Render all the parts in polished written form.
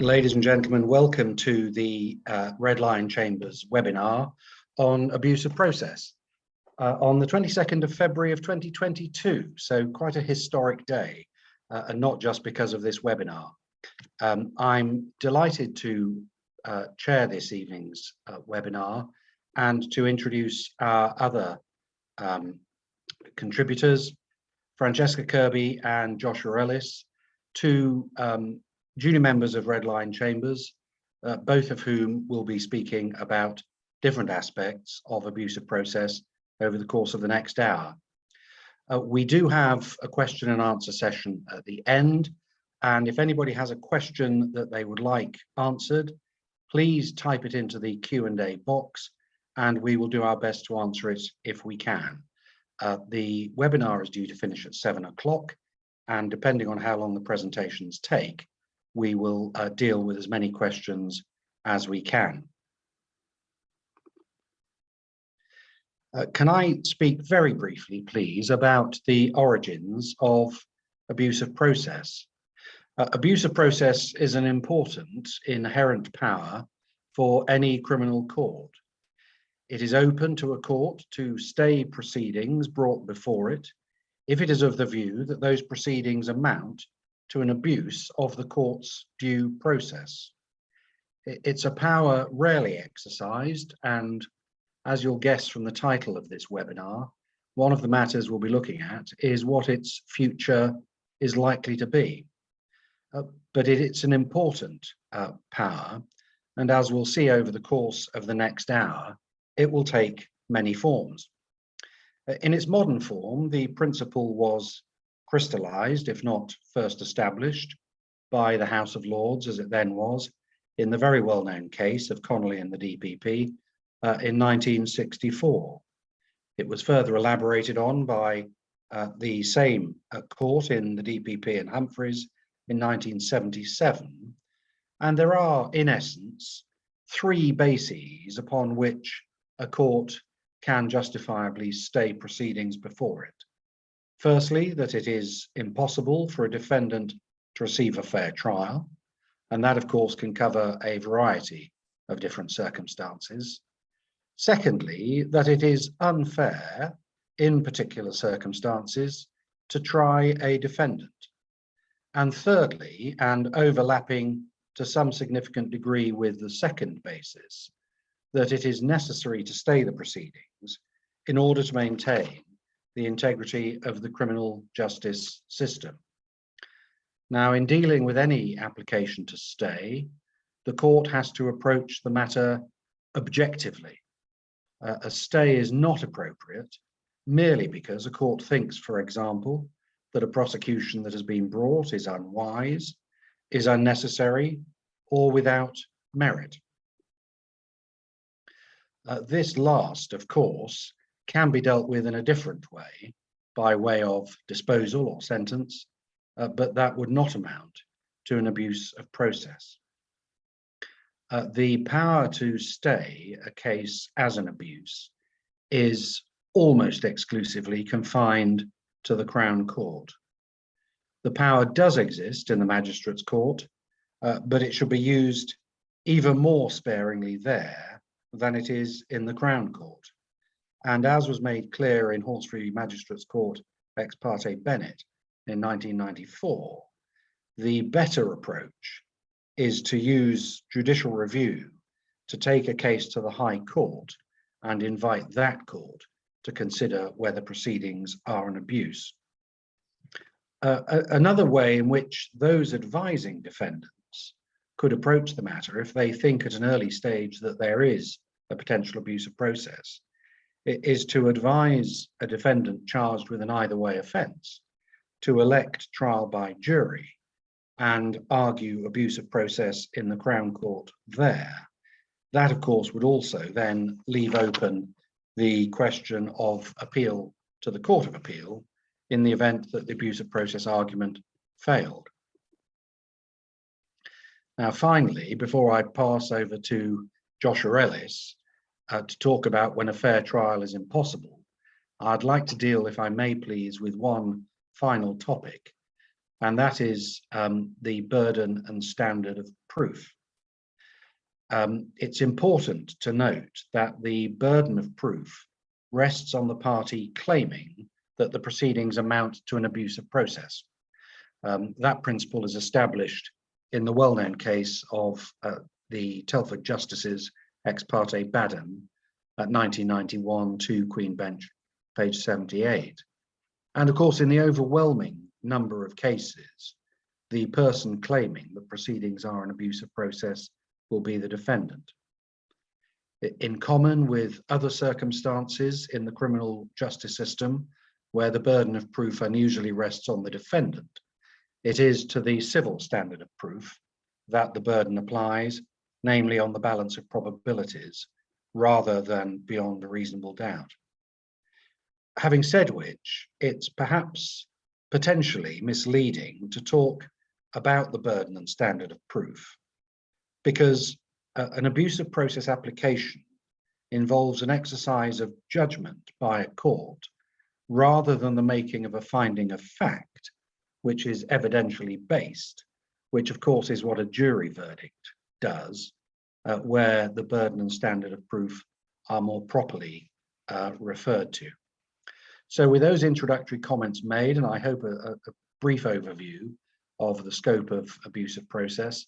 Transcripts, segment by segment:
Ladies and gentlemen, welcome to the Red Lion Chambers webinar on abuse of process on the 22nd of February of 2022. So quite a historic day, and not just because of this webinar. I'm delighted to chair this evening's webinar and to introduce our other contributors, Francesca Kirby and Joshua Ellis, two junior members of Red Lion Chambers, both of whom will be speaking about different aspects of abuse of process over the course of the next hour. We do have a question and answer session at the end, and if anybody has a question that they would like answered, please type it into the Q&A box and we will do our best to answer it if we can. The webinar is due to finish at 7 o'clock, and depending on how long the presentations take, we will deal with as many questions as we can. Can I speak very briefly, please, about the origins of abuse of process? Abuse of process is an important inherent power for any criminal court. It is open to a court to stay proceedings brought before it if it is of the view that those proceedings amount to an abuse of the court's due process. It's a power rarely exercised, and as you'll guess from the title of this webinar, one of the matters we'll be looking at is what its future is likely to be. But it's an important power, and as we'll see over the course of the next hour, it will take many forms. In its modern form, the principle was crystallized, if not first established, by the House of Lords, as it then was, in the very well-known case of Connolly and the DPP in 1964. It was further elaborated on by the same court in the DPP and Humphreys in 1977. And there are, in essence, three bases upon which a court can justifiably stay proceedings before it. Firstly, that it is impossible for a defendant to receive a fair trial, and that of course can cover a variety of different circumstances. Secondly, that it is unfair in particular circumstances to try a defendant. And thirdly, and overlapping to some significant degree with the second basis, that it is necessary to stay the proceedings in order to maintain the integrity of the criminal justice system. Now, in dealing with any application to stay, the court has to approach the matter objectively. A stay is not appropriate merely because a court thinks, for example, that a prosecution that has been brought is unwise, is unnecessary, or without merit. This last, of course, can be dealt with in a different way, by way of disposal or sentence, but that would not amount to an abuse of process. The power to stay a case as an abuse is almost exclusively confined to the Crown Court. The power does exist in the Magistrates' Court, but it should be used even more sparingly there than it is in the Crown Court. And as was made clear in Hornsey Magistrates' Court ex parte Bennett in 1994, the better approach is to use judicial review to take a case to the High Court and invite that court to consider whether proceedings are an abuse. Another way in which those advising defendants could approach the matter, if they think at an early stage that there is a potential abuse of process, is to advise a defendant charged with an either way offence to elect trial by jury and argue abuse of process in the Crown Court there. That, of course, would also then leave open the question of appeal to the Court of Appeal in the event that the abuse of process argument failed. Now, finally, before I pass over to Joshua Ellis, to talk about when a fair trial is impossible, I'd like to deal, if I may please, with one final topic, and that is the burden and standard of proof. It's important to note that the burden of proof rests on the party claiming that the proceedings amount to an abuse of process. That principle is established in the well-known case of the Telford Justices ex parte Baden at 1991 2 Queen Bench, page 78. And of course, in the overwhelming number of cases, the person claiming the proceedings are an abuse of process will be the defendant. In common with other circumstances in the criminal justice system, where the burden of proof unusually rests on the defendant, it is to the civil standard of proof that the burden applies, namely on the balance of probabilities, rather than beyond a reasonable doubt. Having said which, it's perhaps potentially misleading to talk about the burden and standard of proof, because an abuse of process application involves an exercise of judgment by a court rather than the making of a finding of fact, which is evidentially based, which of course is what a jury verdict does, where the burden and standard of proof are more properly referred to. So with those introductory comments made, and I hope a brief overview of the scope of abuse of process,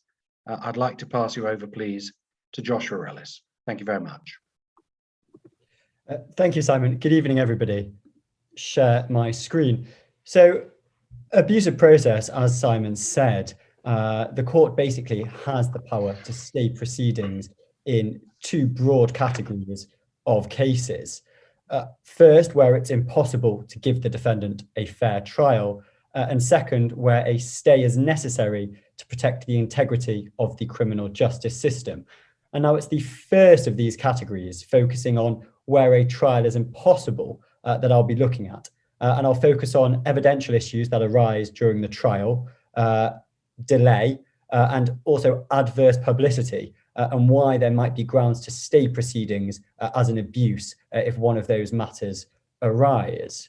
I'd like to pass you over, please, to Joshua Ellis. Thank you very much. Thank you, Simon. Good evening, everybody. Share my screen. So abuse of process, as Simon said, the court basically has the power to stay proceedings in two broad categories of cases. First, where it's impossible to give the defendant a fair trial, and second, where a stay is necessary to protect the integrity of the criminal justice system. And now it's the first of these categories, focusing on where a trial is impossible, that I'll be looking at. And I'll focus on evidential issues that arise during the trial, delay, and also adverse publicity, and why there might be grounds to stay proceedings as an abuse if one of those matters arise.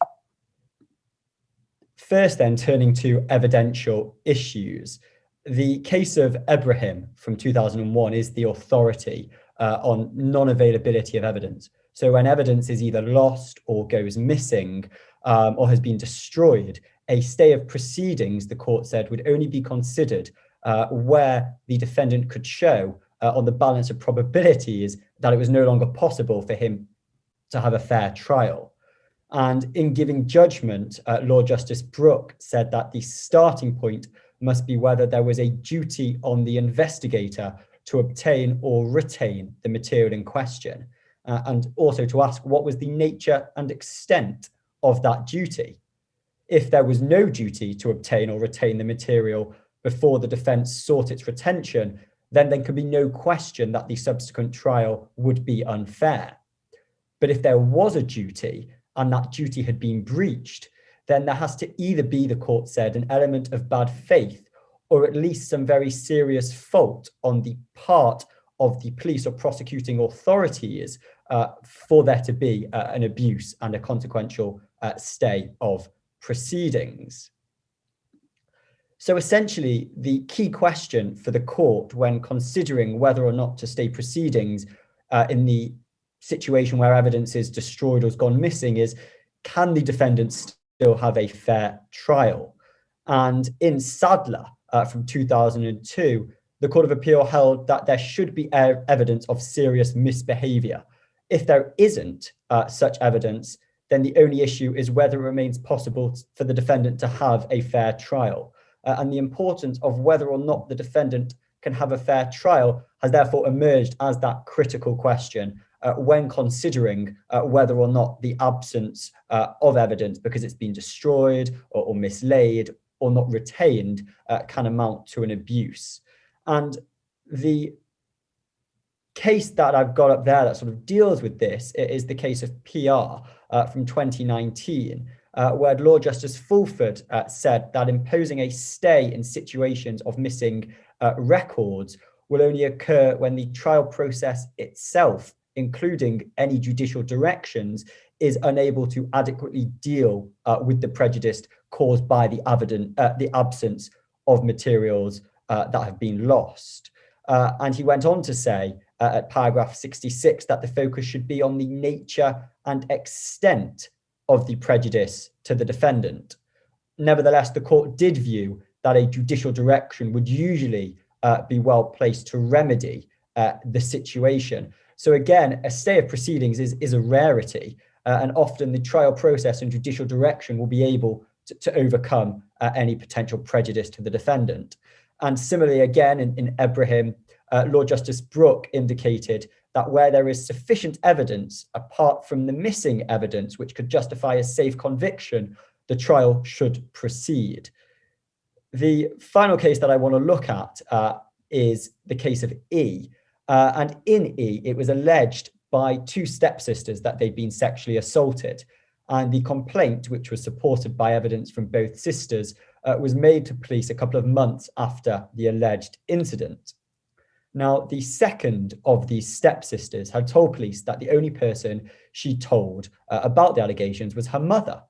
First then, turning to evidential issues. The case of Ibrahim from 2001 is the authority on non-availability of evidence. So when evidence is either lost or goes missing or has been destroyed, a stay of proceedings, the court said, would only be considered where the defendant could show on the balance of probabilities that it was no longer possible for him to have a fair trial. And in giving judgment, Lord Justice Brooke said that the starting point must be whether there was a duty on the investigator to obtain or retain the material in question, and also to ask what was the nature and extent of that duty. If there was no duty to obtain or retain the material before the defence sought its retention, then there could be no question that the subsequent trial would be unfair. But if there was a duty and that duty had been breached, then there has to either be, the court said, an element of bad faith or at least some very serious fault on the part of the police or prosecuting authorities for there to be an abuse and a consequential stay of proceedings. So essentially, the key question for the court when considering whether or not to stay proceedings in the situation where evidence is destroyed or has gone missing is, can the defendant still have a fair trial? And in Sadler from 2002, the Court of Appeal held that there should be evidence of serious misbehaviour. If there isn't such evidence, then the only issue is whether it remains possible for the defendant to have a fair trial. And the importance of whether or not the defendant can have a fair trial has therefore emerged as that critical question when considering whether or not the absence of evidence, because it's been destroyed or mislaid or not retained, can amount to an abuse. And the case that I've got up there that sort of deals with this is the case of PR from 2019, where Lord Justice Fulford said that imposing a stay in situations of missing records will only occur when the trial process itself, including any judicial directions, is unable to adequately deal with the prejudice caused by the absence of materials that have been lost. And he went on to say at paragraph 66 that the focus should be on the nature and extent of the prejudice to the defendant. Nevertheless, the court did view that a judicial direction would usually be well placed to remedy the situation. So again, a stay of proceedings is a rarity, and often the trial process and judicial direction will be able to overcome any potential prejudice to the defendant. And similarly, again, in Ebrahim, Lord Justice Brooke indicated that where there is sufficient evidence, apart from the missing evidence which could justify a safe conviction, the trial should proceed. The final case that I want to look at is the case of E. And in E, it was alleged by two stepsisters that they'd been sexually assaulted. And the complaint, which was supported by evidence from both sisters, was made to police a couple of months after the alleged incident. Now, the second of these stepsisters had told police that the only person she told about the allegations was her mother.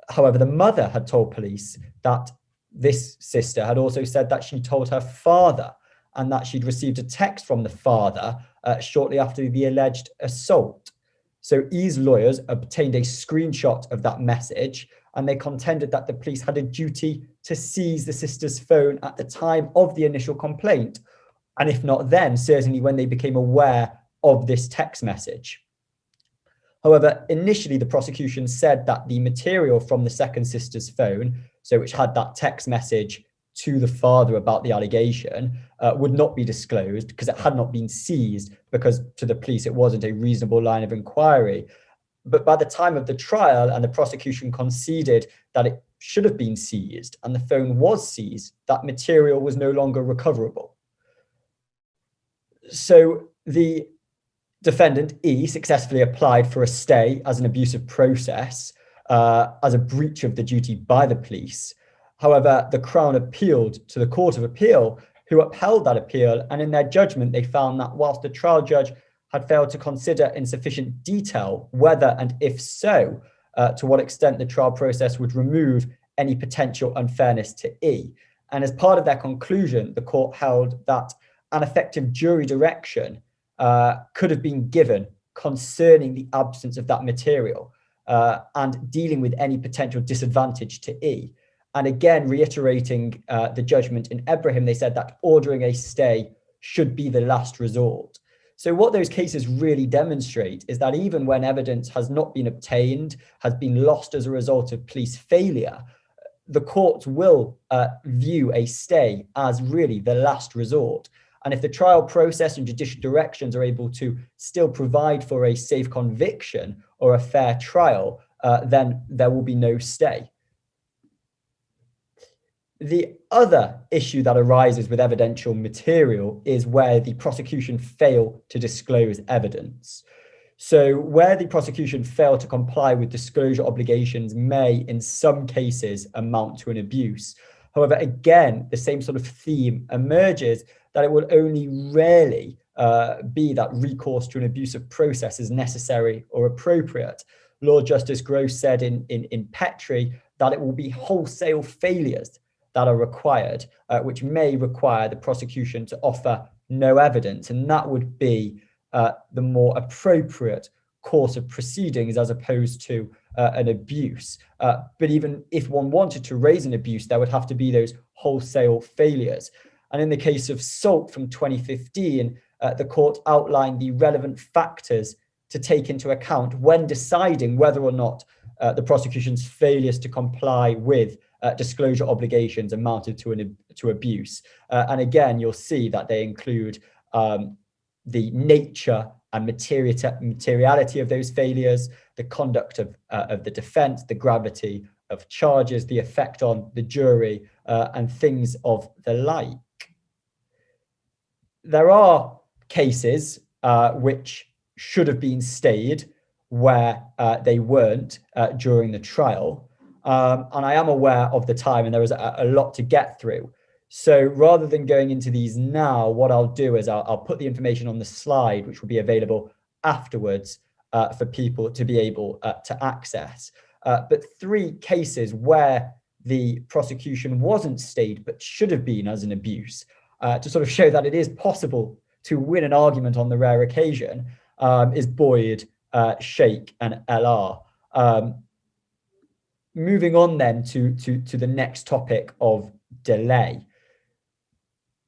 However, the mother had told police that this sister had also said that she told her father and that she'd received a text from the father shortly after the alleged assault. So E's lawyers obtained a screenshot of that message, and they contended that the police had a duty to seize the sister's phone at the time of the initial complaint, and if not then, certainly when they became aware of this text message. However, initially the prosecution said that the material from the second sister's phone, so which had that text message to the father about the allegation, would not be disclosed because it had not been seized, because to the police it wasn't a reasonable line of inquiry. But by the time of the trial, and the prosecution conceded that it should have been seized and the phone was seized, that material was no longer recoverable. So the defendant E successfully applied for a stay as an abusive process, as a breach of the duty by the police. However, the Crown appealed to the Court of Appeal, who upheld that appeal, and in their judgment they found that whilst the trial judge had failed to consider in sufficient detail whether, and if so, to what extent the trial process would remove any potential unfairness to E. And as part of their conclusion, the court held that an effective jury direction could have been given concerning the absence of that material and dealing with any potential disadvantage to E. And again, reiterating the judgment in Ebrahim, they said that ordering a stay should be the last resort. So what those cases really demonstrate is that even when evidence has not been obtained, has been lost as a result of police failure, the courts will view a stay as really the last resort. And if the trial process and judicial directions are able to still provide for a safe conviction or a fair trial, then there will be no stay. The other issue that arises with evidential material is where the prosecution fail to disclose evidence. So where the prosecution fail to comply with disclosure obligations may, in some cases, amount to an abuse. However, again, the same sort of theme emerges that it will only rarely be that recourse to an abusive process is necessary or appropriate. Lord Justice Gross said in Petrie that it will be wholesale failures that are required, which may require the prosecution to offer no evidence. And that would be the more appropriate course of proceedings as opposed to an abuse. But even if one wanted to raise an abuse, there would have to be those wholesale failures. And in the case of Salt from 2015, the court outlined the relevant factors to take into account when deciding whether or not the prosecution's failures to comply with disclosure obligations amounted to abuse. And again, you'll see that they include the nature and materiality of those failures, the conduct of the defense, the gravity of charges, the effect on the jury, and things of the like. There are cases which should have been stayed where they weren't during the trial. And I am aware of the time, and there is a lot to get through. So rather than going into these now, what I'll do is I'll put the information on the slide, which will be available afterwards for people to be able to access. But 3 cases where the prosecution wasn't stayed, but should have been as an abuse, to sort of show that it is possible to win an argument on the rare occasion is Boyd, Sheikh, and LR. Moving on then to the next topic of delay.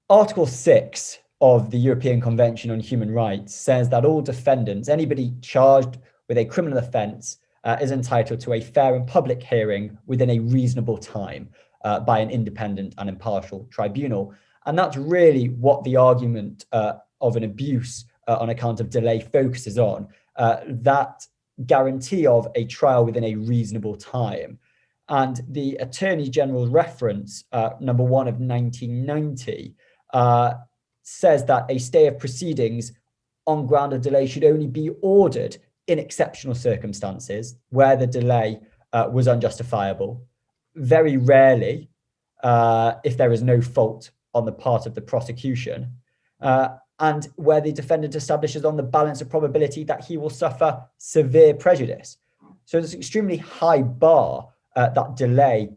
Article 6 of the European Convention on Human Rights says that all defendants, anybody charged with a criminal offence, is entitled to a fair and public hearing within a reasonable time by an independent and impartial tribunal. And that's really what the argument of an abuse on account of delay focuses on, that guarantee of a trial within a reasonable time. And the Attorney General's reference, number 1 of 1990, says that a stay of proceedings on ground of delay should only be ordered in exceptional circumstances where the delay was unjustifiable. Very rarely, if there is no fault on the part of the prosecution, and where the defendant establishes on the balance of probability that he will suffer severe prejudice. So there's an extremely high bar that delay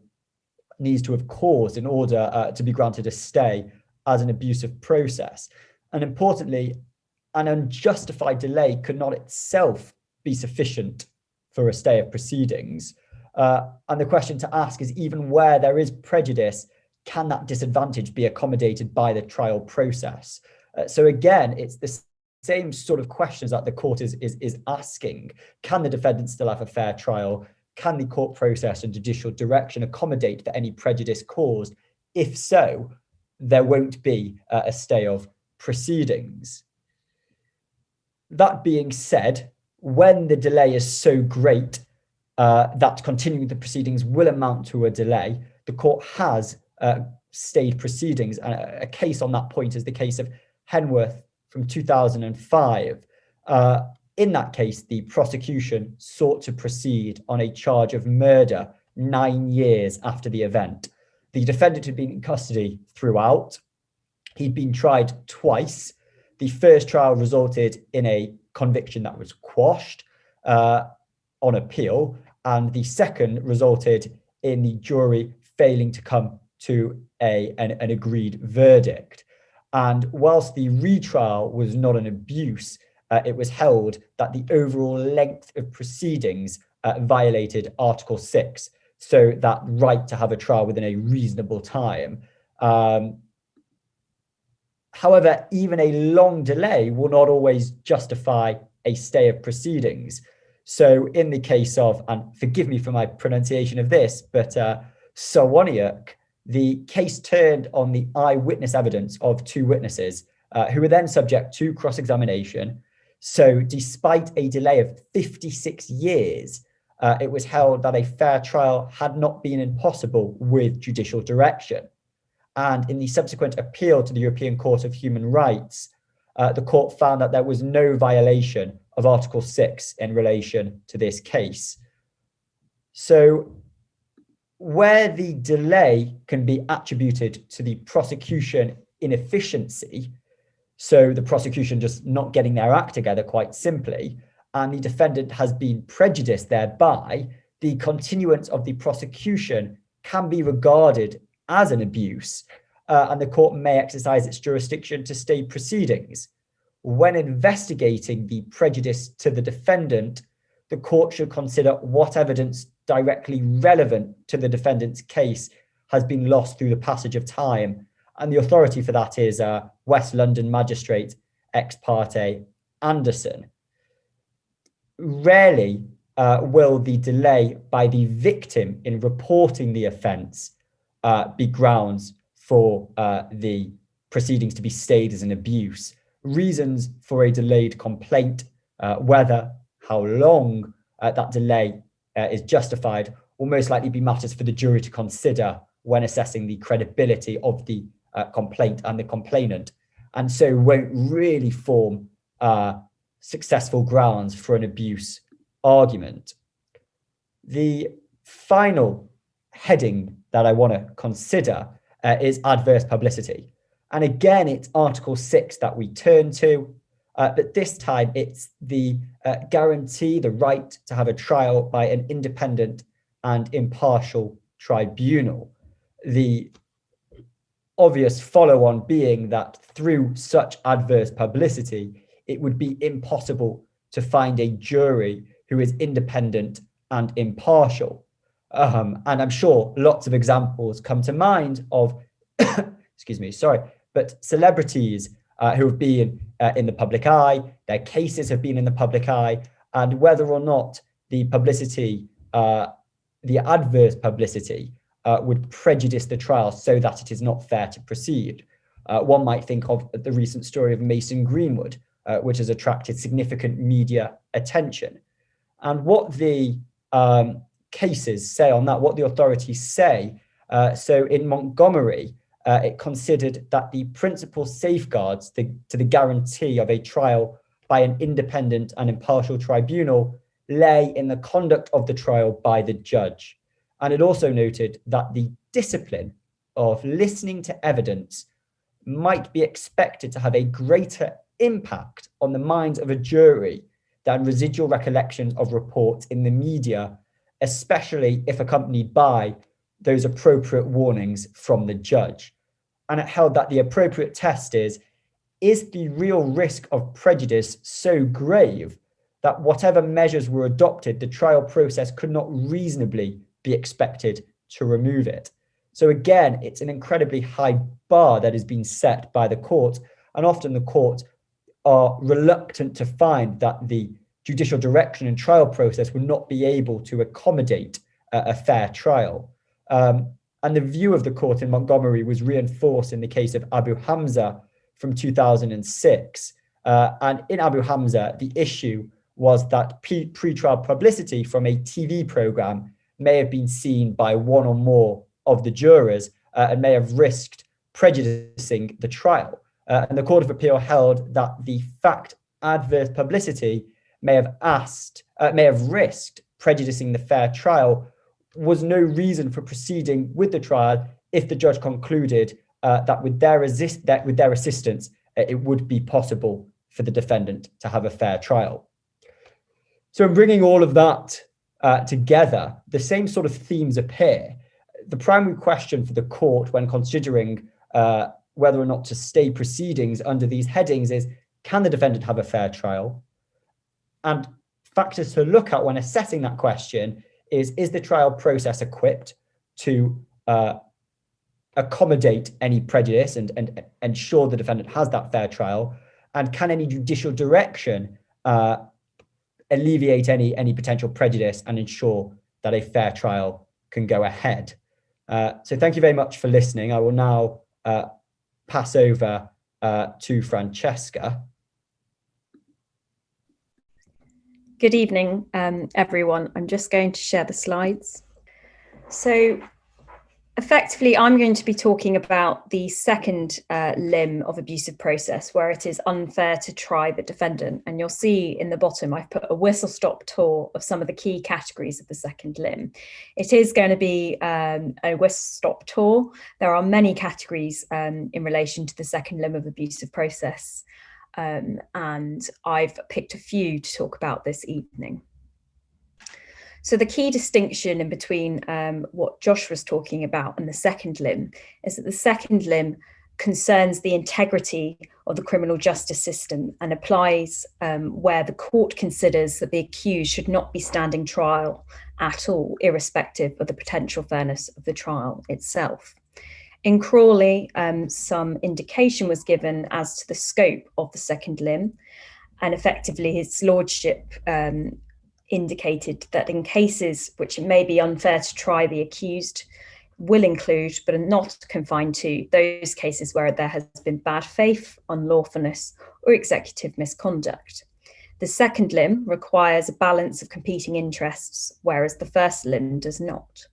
needs to have caused in order to be granted a stay as an abusive process. And importantly, an unjustified delay could not itself be sufficient for a stay of proceedings. And the question to ask is, even where there is prejudice, can that disadvantage be accommodated by the trial process? So again, it's the same sort of questions that the court is asking. Can the defendant still have a fair trial? Can the court process and judicial direction accommodate for any prejudice caused? If so, there won't be a stay of proceedings. That being said, when the delay is so great that continuing the proceedings will amount to a delay, the court has stayed proceedings. And a case on that point is the case of Henworth from 2005. In that case, the prosecution sought to proceed on a charge of murder 9 years after the event. The defendant had been in custody throughout. He'd been tried twice. The first trial resulted in a conviction that was quashed on appeal, and the second resulted in the jury failing to come to an agreed verdict. And whilst the retrial was not an abuse, it was held that the overall length of proceedings violated Article 6, so that right to have a trial within a reasonable time. However, even a long delay will not always justify a stay of proceedings. So in the case of, and forgive me for my pronunciation of this, but Sawoniuk, the case turned on the eyewitness evidence of 2 witnesses who were then subject to cross-examination. So despite a delay of 56 years, it was held that a fair trial had not been impossible with judicial direction. And in the subsequent appeal to the European Court of Human Rights, the court found that there was no violation of Article 6 in relation to this case. So where the delay can be attributed to the prosecution inefficiency, so the prosecution just not getting their act together quite simply, and the defendant has been prejudiced thereby, the continuance of the prosecution can be regarded as an abuse, and the court may exercise its jurisdiction to stay proceedings. When investigating the prejudice to the defendant, the court should consider what evidence directly relevant to the defendant's case has been lost through the passage of time. And the authority for that is West London Magistrate ex parte Anderson. Rarely will the delay by the victim in reporting the offence be grounds for the proceedings to be stayed as an abuse. Reasons for a delayed complaint, whether, how long that delay is justified, will most likely be matters for the jury to consider when assessing the credibility of the complaint and the complainant, and so won't really form successful grounds for an abuse argument. The final heading that I want to consider is adverse publicity. And again, it's Article 6 that we turn to, but this time it's the guarantee, the right to have a trial by an independent and impartial tribunal. The obvious follow-on being that through such adverse publicity, it would be impossible to find a jury who is independent and impartial. And I'm sure lots of examples come to mind of, excuse me, sorry, but celebrities who have been in the public eye, their cases have been in the public eye, and whether or not the publicity, the adverse publicity, would prejudice the trial so that it is not fair to proceed. One might think of the recent story of Mason Greenwood, which has attracted significant media attention. And what the cases say on that, what the authorities say, so in Montgomery, it considered that the principal safeguards to the guarantee of a trial by an independent and impartial tribunal lay in the conduct of the trial by the judge. And it also noted that the discipline of listening to evidence might be expected to have a greater impact on the minds of a jury than residual recollections of reports in the media, especially if accompanied by those appropriate warnings from the judge. And it held that the appropriate test is the real risk of prejudice so grave that whatever measures were adopted, the trial process could not reasonably be expected to remove it. So again, it's an incredibly high bar that has been set by the court, and often the court are reluctant to find that the judicial direction and trial process would not be able to accommodate a fair trial. And the view of the court in Montgomery was reinforced in the case of Abu Hamza from 2006. And in Abu Hamza, the issue was that pre-trial publicity from a TV program may have been seen by one or more of the jurors and may have risked prejudicing the trial. And the Court of Appeal held that the fact adverse publicity may have risked prejudicing the fair trial was no reason for proceeding with the trial if the judge concluded that with their assistance, it would be possible for the defendant to have a fair trial. So in bringing all of that together, the same sort of themes appear. The primary question for the court when considering whether or not to stay proceedings under these headings is, can the defendant have a fair trial? And factors to look at when assessing that question is the trial process equipped to accommodate any prejudice and ensure the defendant has that fair trial? And can any judicial direction alleviate any potential prejudice and ensure that a fair trial can go ahead? So thank you very much for listening. I will now pass over to Francesca. Good evening, everyone. I'm just going to share the slides. So effectively, I'm going to be talking about the second limb of abusive process, where it is unfair to try the defendant. And you'll see in the bottom, I've put a whistle-stop tour of some of the key categories of the second limb. It is going to be a whistle-stop tour. There are many categories in relation to the second limb of abusive process. And I've picked a few to talk about this evening. So the key distinction in between what Josh was talking about and the second limb is that the second limb concerns the integrity of the criminal justice system and applies where the court considers that the accused should not be standing trial at all, irrespective of the potential fairness of the trial itself. In Crawley, some indication was given as to the scope of the second limb, and effectively his lordship indicated that in cases which it may be unfair to try the accused will include, but are not confined to, those cases where there has been bad faith, unlawfulness, or executive misconduct. The second limb requires a balance of competing interests, whereas the first limb does not.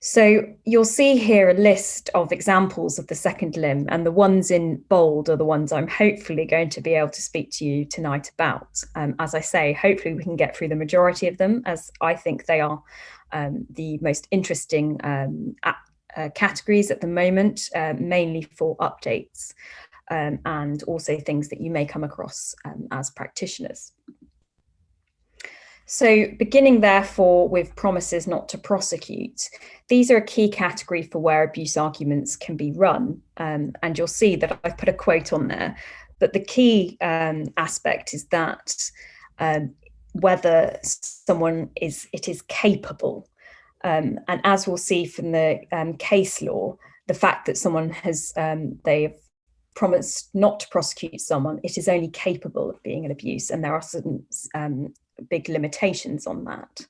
So you'll see here a list of examples of the second limb, and the ones in bold are the ones I'm hopefully going to be able to speak to you tonight about. As I say, hopefully we can get through the majority of them, as I think they are the most interesting categories at the moment, mainly for updates and also things that you may come across as practitioners. So beginning therefore with promises not to prosecute, these are a key category for where abuse arguments can be run. And you'll see that I've put a quote on there, but the key aspect is that whether someone is capable. And as we'll see from the case law, the fact that someone has, they've promised not to prosecute someone, it is only capable of being an abuse, and there are certain big limitations on that.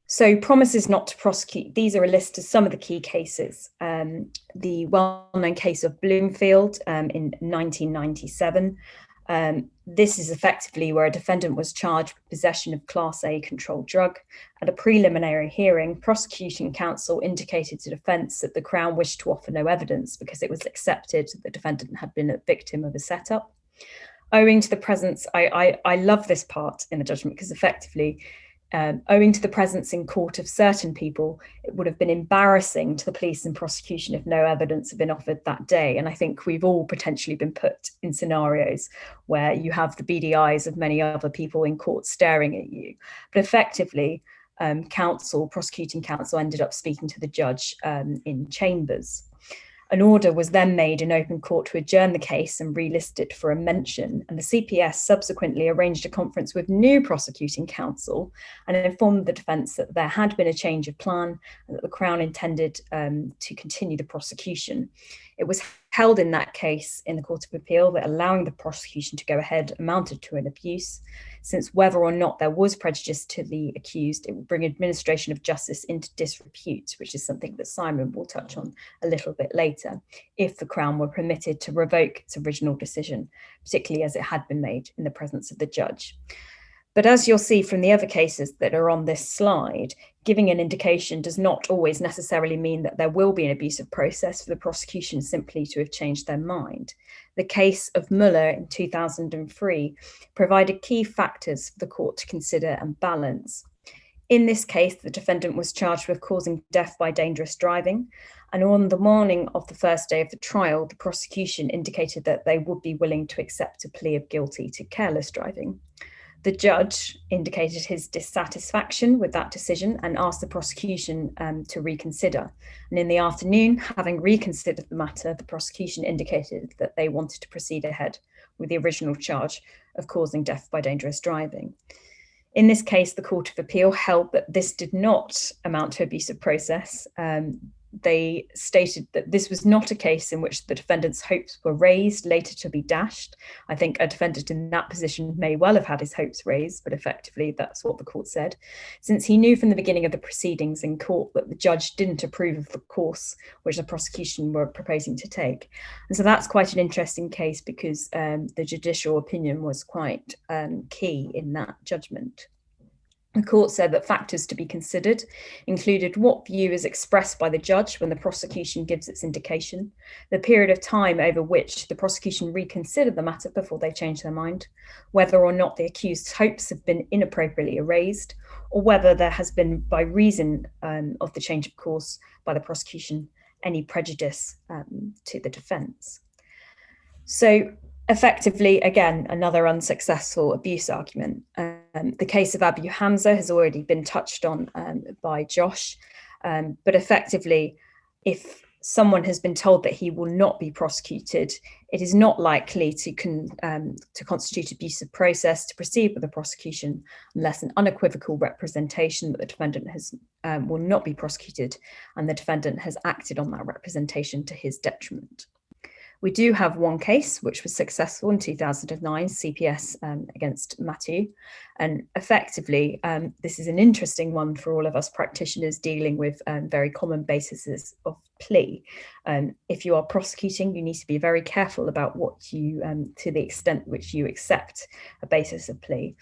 So promises not to prosecute, these are a list of some of the key cases. The well-known case of Bloomfield in 1997. This is effectively where a defendant was charged with possession of Class A controlled drug. At a preliminary hearing, prosecution counsel indicated to defence that the Crown wished to offer no evidence because it was accepted that the defendant had been a victim of a setup. Owing to the presence, I love this part in the judgment because effectively, owing to the presence in court of certain people, it would have been embarrassing to the police and prosecution if no evidence had been offered that day. And I think we've all potentially been put in scenarios where you have the beady eyes of many other people in court staring at you. But effectively, prosecuting counsel ended up speaking to the judge in chambers. An order was then made in open court to adjourn the case and relist it for a mention, and the CPS subsequently arranged a conference with new prosecuting counsel and informed the defence that there had been a change of plan and that the Crown intended to continue the prosecution. It was held in that case in the Court of Appeal that allowing the prosecution to go ahead amounted to an abuse, since whether or not there was prejudice to the accused, it would bring administration of justice into disrepute, which is something that Simon will touch on a little bit later, if the Crown were permitted to revoke its original decision, particularly as it had been made in the presence of the judge. But as you'll see from the other cases that are on this slide, giving an indication does not always necessarily mean that there will be an abusive process for the prosecution simply to have changed their mind. The case of Muller in 2003 provided key factors for the court to consider and balance. In this case, the defendant was charged with causing death by dangerous driving, and on the morning of the first day of the trial, the prosecution indicated that they would be willing to accept a plea of guilty to careless driving. The judge indicated his dissatisfaction with that decision and asked the prosecution to reconsider. And in the afternoon, having reconsidered the matter, the prosecution indicated that they wanted to proceed ahead with the original charge of causing death by dangerous driving. In this case, the Court of Appeal held that this did not amount to abusive process. They stated that this was not a case in which the defendant's hopes were raised, later to be dashed. I think a defendant in that position may well have had his hopes raised, but effectively that's what the court said, since he knew from the beginning of the proceedings in court that the judge didn't approve of the course which the prosecution were proposing to take. And so that's quite an interesting case because the judicial opinion was quite key in that judgment. The court said that factors to be considered included what view is expressed by the judge when the prosecution gives its indication, the period of time over which the prosecution reconsidered the matter before they changed their mind, whether or not the accused's hopes have been inappropriately erased, or whether there has been, by reason of the change of course by the prosecution, any prejudice to the defence. So effectively, again, another unsuccessful abuse argument. The case of Abu Hamza has already been touched on by Josh, but effectively, if someone has been told that he will not be prosecuted, it is not likely to constitute abusive process to proceed with the prosecution unless an unequivocal representation that the defendant will not be prosecuted and the defendant has acted on that representation to his detriment. We do have one case which was successful in 2009, CPS against Matthew. And effectively, this is an interesting one for all of us practitioners dealing with very common bases of plea. If you are prosecuting, you need to be very careful about what you, to the extent which you accept a basis of plea.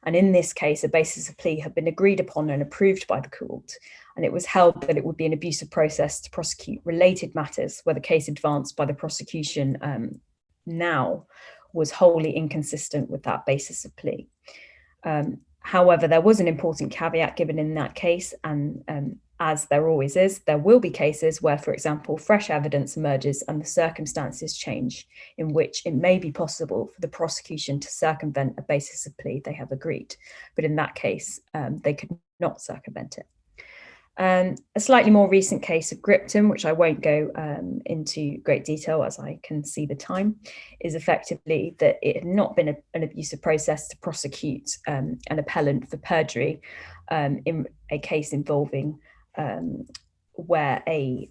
And in this case, a basis of plea had been agreed upon and approved by the court. And it was held that it would be an abusive process to prosecute related matters where the case advanced by the prosecution now was wholly inconsistent with that basis of plea. However, there was an important caveat given in that case, and as there always is, there will be cases where, for example, fresh evidence emerges and the circumstances change, in which it may be possible for the prosecution to circumvent a basis of plea they have agreed. But in that case, they could not circumvent it. A slightly more recent case of Gripton, which I won't go into great detail as I can see the time, is effectively that it had not been an abusive process to prosecute an appellant for perjury in a case involving where a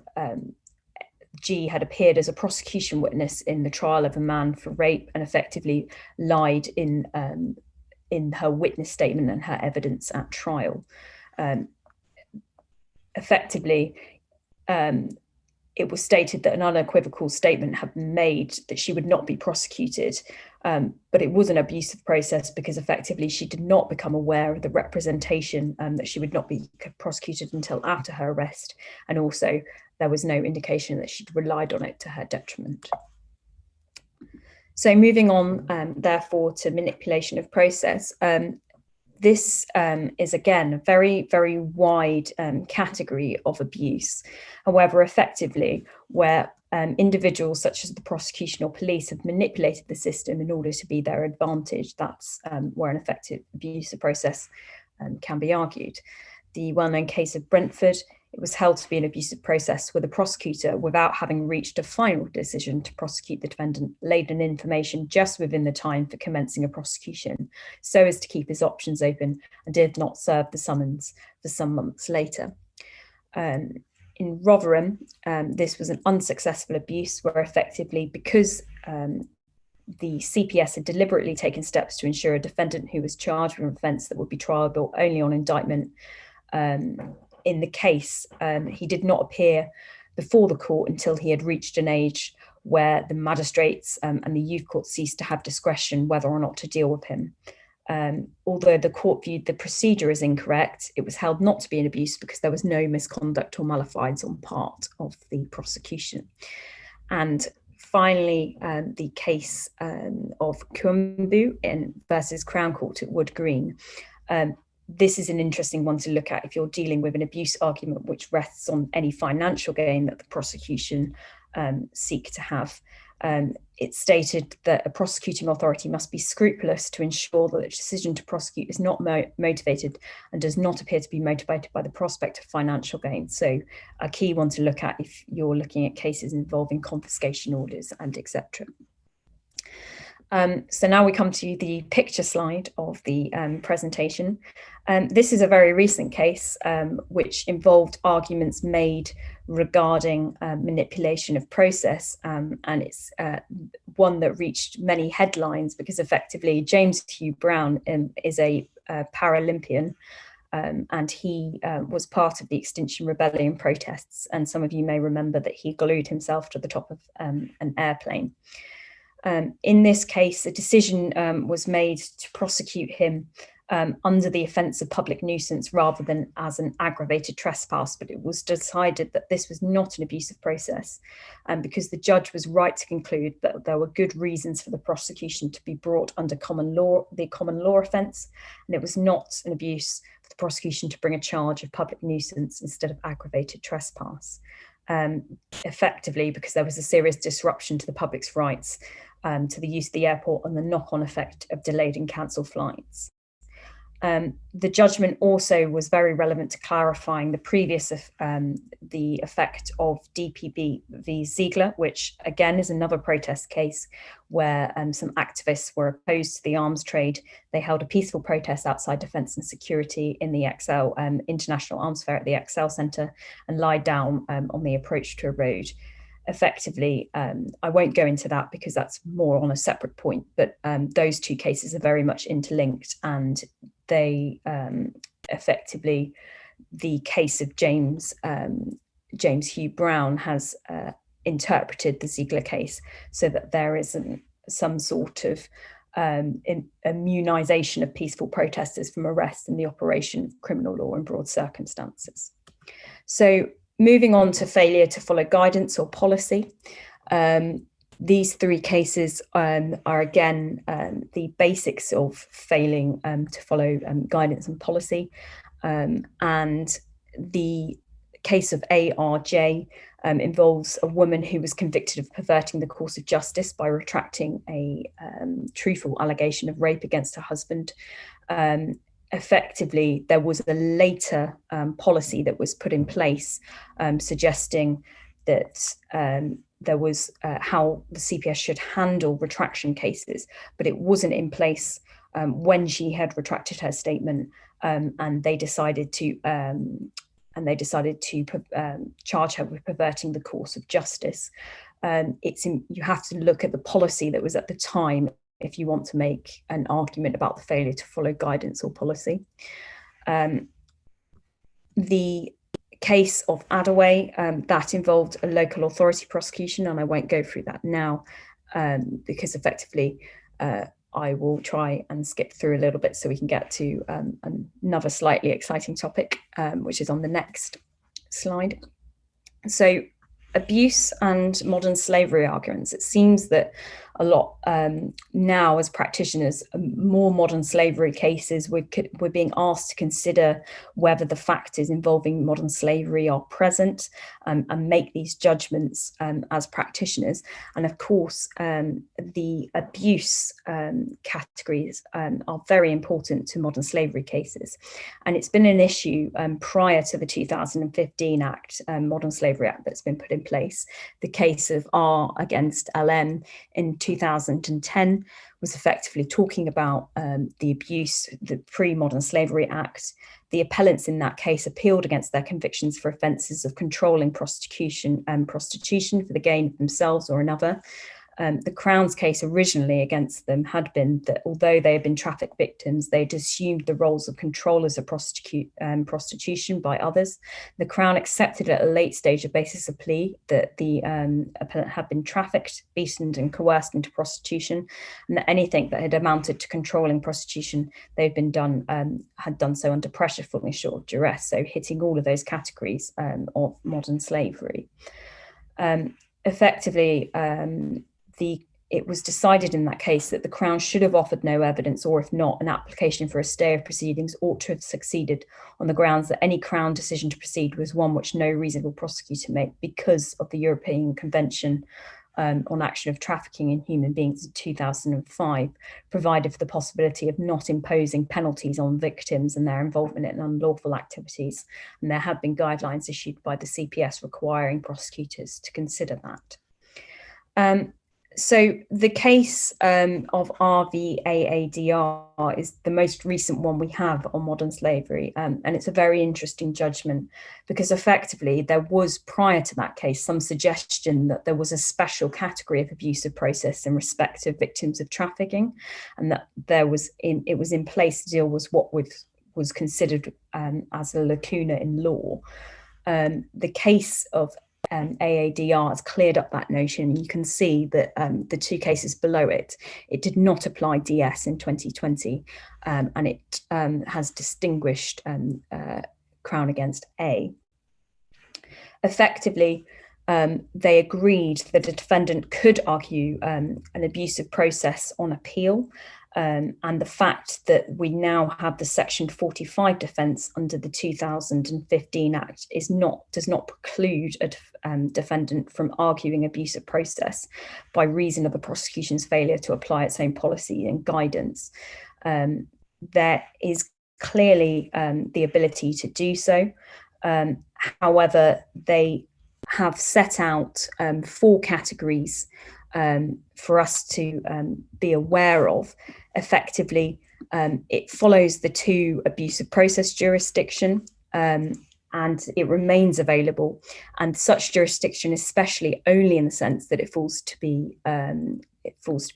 G had appeared as a prosecution witness in the trial of a man for rape and effectively lied in her witness statement and her evidence at trial. Effectively, it was stated that an unequivocal statement had been made that she would not be prosecuted, but it was an abusive process because effectively she did not become aware of the representation that she would not be prosecuted until after her arrest, and also there was no indication that she'd relied on it to her detriment. So moving on, therefore, to manipulation of process. This is, again, a very, very wide category of abuse. However, effectively, where individuals such as the prosecution or police have manipulated the system in order to be their advantage, that's where an effective abusive process can be argued. The well-known case of Brentford, it was held to be an abusive process where the prosecutor, without having reached a final decision to prosecute the defendant, laid in information just within the time for commencing a prosecution, so as to keep his options open, and did not serve the summons for some months later. In Rotherham, this was an unsuccessful abuse where effectively, because the CPS had deliberately taken steps to ensure a defendant who was charged with an offence that would be trialable only on indictment, in the case, he did not appear before the court until he had reached an age where the magistrates and the youth court ceased to have discretion whether or not to deal with him. Although the court viewed the procedure as incorrect, it was held not to be an abuse because there was no misconduct or malafide on part of the prosecution. And finally, the case of Kumbu versus Crown Court at Wood Green. This is an interesting one to look at if you're dealing with an abuse argument which rests on any financial gain that the prosecution seek to have. It stated that a prosecuting authority must be scrupulous to ensure that the decision to prosecute is not motivated and does not appear to be motivated by the prospect of financial gain. So a key one to look at if you're looking at cases involving confiscation orders and etc. So now we come to the picture slide of the presentation. This is a very recent case which involved arguments made regarding manipulation of process, and it's one that reached many headlines because effectively James Hugh Brown is a Paralympian, and he was part of the Extinction Rebellion protests, and some of you may remember that he glued himself to the top of an airplane. In this case, a decision was made to prosecute him under the offence of public nuisance rather than as an aggravated trespass, but it was decided that this was not an abusive process, because the judge was right to conclude that there were good reasons for the prosecution to be brought under the common law offence, and it was not an abuse for the prosecution to bring a charge of public nuisance instead of aggravated trespass. Effectively, because there was a serious disruption to the public's rights to the use of the airport and the knock-on effect of delayed and cancelled flights. The judgment also was very relevant to clarifying the previous the effect of DPB v Ziegler, which again is another protest case where some activists were opposed to the arms trade. They held a peaceful protest outside Defence and Security in the ExCeL International Arms Fair at the ExCeL Centre and lied down on the approach to a road. Effectively, I won't go into that because that's more on a separate point, but those two cases are very much interlinked, and they effectively, the case of James Hugh Brown has interpreted the Ziegler case so that there isn't some sort of immunisation of peaceful protesters from arrest in the operation of criminal law in broad circumstances. So moving on to failure to follow guidance or policy. These three cases are again the basics of failing to follow guidance and policy. And the case of ARJ involves a woman who was convicted of perverting the course of justice by retracting a truthful allegation of rape against her husband. Effectively, there was a later policy that was put in place suggesting that there was how the CPS should handle retraction cases, but it wasn't in place when she had retracted her statement, and they decided to charge her with perverting the course of justice. You have to look at the policy that was at the time if you want to make an argument about the failure to follow guidance or policy. The case of Adaway, that involved a local authority prosecution, and I won't go through that now because effectively I will try and skip through a little bit so we can get to another slightly exciting topic, which is on the next slide. So abuse and modern slavery arguments. It seems that a lot now as practitioners, more modern slavery cases, we're being asked to consider whether the factors involving modern slavery are present and make these judgments as practitioners. And of course, the abuse categories are very important to modern slavery cases. And it's been an issue prior to the 2015 Act, Modern Slavery Act, that's been put in place. The case of R against LM in 2010 was effectively talking about the abuse, the pre-Modern Slavery Act. The appellants in that case appealed against their convictions for offences of controlling prostitution and prostitution for the gain of themselves or another. The Crown's case originally against them had been that although they had been traffic victims, they'd assumed the roles of controllers of prostitution by others. The Crown accepted at a late stage a basis of plea that the appellant had been trafficked, beaten and coerced into prostitution, and that anything that had amounted to controlling prostitution they'd been done had done so under pressure, falling short of duress, so hitting all of those categories of modern slavery. Effectively, it was decided in that case that the Crown should have offered no evidence, or if not, an application for a stay of proceedings ought to have succeeded on the grounds that any Crown decision to proceed was one which no reasonable prosecutor made because of the European Convention on Action of Trafficking in Human Beings in 2005, provided for the possibility of not imposing penalties on victims and their involvement in unlawful activities. And there have been guidelines issued by the CPS requiring prosecutors to consider that. So the case of RVAADR is the most recent one we have on modern slavery, and it's a very interesting judgment because effectively there was, prior to that case, some suggestion that there was a special category of abusive process in respect of victims of trafficking, and that it was in place to deal with what was considered as a lacuna in law. The case of AADR has cleared up that notion. You can see that the two cases below it did not apply DS in 2020, and it has distinguished Crown against A. Effectively, they agreed that a defendant could argue an abusive process on appeal, and the fact that we now have the Section 45 defence under the 2015 Act does not preclude a defendant from arguing abusive process by reason of the prosecution's failure to apply its own policy and guidance. There is clearly the ability to do so. However, they have set out 4 categories for us to be aware of. Effectively, it follows the 2 abusive process jurisdiction, and it remains available. And such jurisdiction, especially only in the sense that it falls to be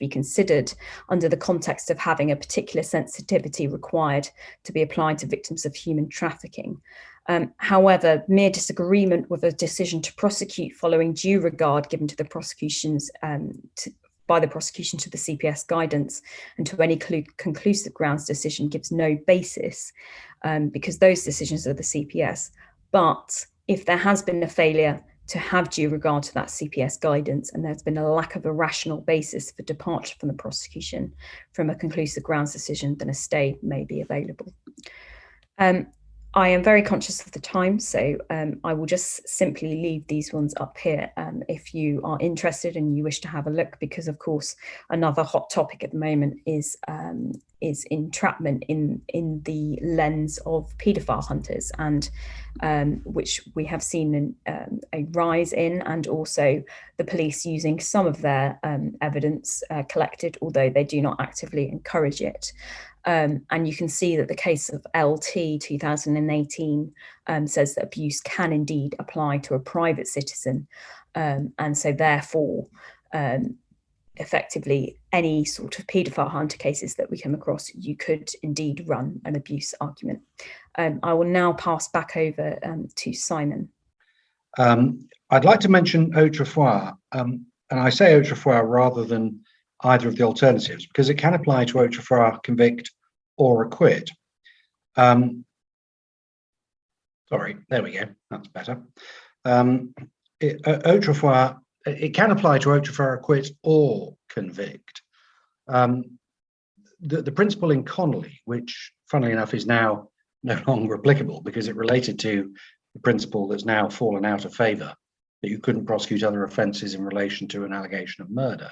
considered under the context of having a particular sensitivity required to be applied to victims of human trafficking. However, mere disagreement with a decision to prosecute following due regard given to the prosecutions by the prosecution to the CPS guidance and to any conclusive grounds decision gives no basis because those decisions are the CPS. But if there has been a failure to have due regard to that CPS guidance and there's been a lack of a rational basis for departure from the prosecution from a conclusive grounds decision, then a stay may be available. I am very conscious of the time, so I will just simply leave these ones up here if you are interested and you wish to have a look, because of course another hot topic at the moment is entrapment in the lens of paedophile hunters, and which we have seen a rise in, and also the police using some of their evidence collected, although they do not actively encourage it. And you can see that the case of LT 2018 says that abuse can indeed apply to a private citizen. And so therefore, effectively, any sort of paedophile hunter cases that we come across, you could indeed run an abuse argument. I will now pass back over to Simon. I'd like to mention Otra, and I say Otra rather than either of the alternatives, because it can apply to Otra, convict, or acquit. Sorry, there we go, that's better. Otra, it can apply to Otra, acquit, or convict. The principle in Connolly, which funnily enough is now no longer applicable because it related to the principle that's now fallen out of favour, that you couldn't prosecute other offences in relation to an allegation of murder,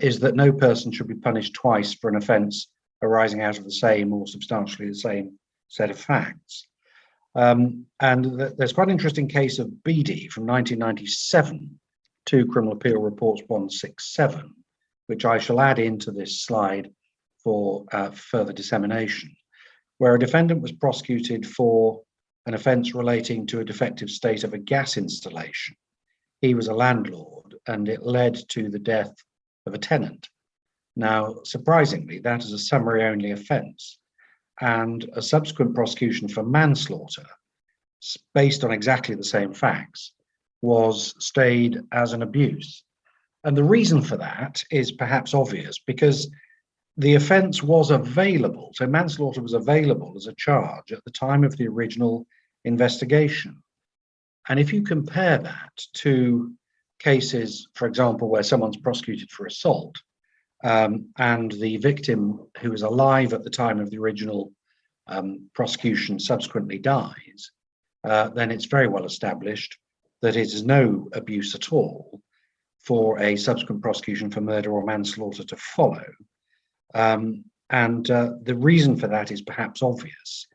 is that no person should be punished twice for an offence arising out of the same or substantially the same set of facts. And there's quite an interesting case of Beattie from 1997, 2 Criminal Appeal Reports 167, which I shall add into this slide for further dissemination, where a defendant was prosecuted for an offence relating to a defective state of a gas installation. He was a landlord, and it led to the death of a tenant. Now, surprisingly, that is a summary-only offence, and a subsequent prosecution for manslaughter, based on exactly the same facts, was stayed as an abuse. And the reason for that is perhaps obvious, because the offence was available, so manslaughter was available as a charge at the time of the original investigation. And if you compare that to cases, for example, where someone's prosecuted for assault, and the victim, who was alive at the time of the original prosecution, subsequently dies, then it's very well established that it is no abuse at all for a subsequent prosecution for murder or manslaughter to follow. And the reason for that is perhaps obvious,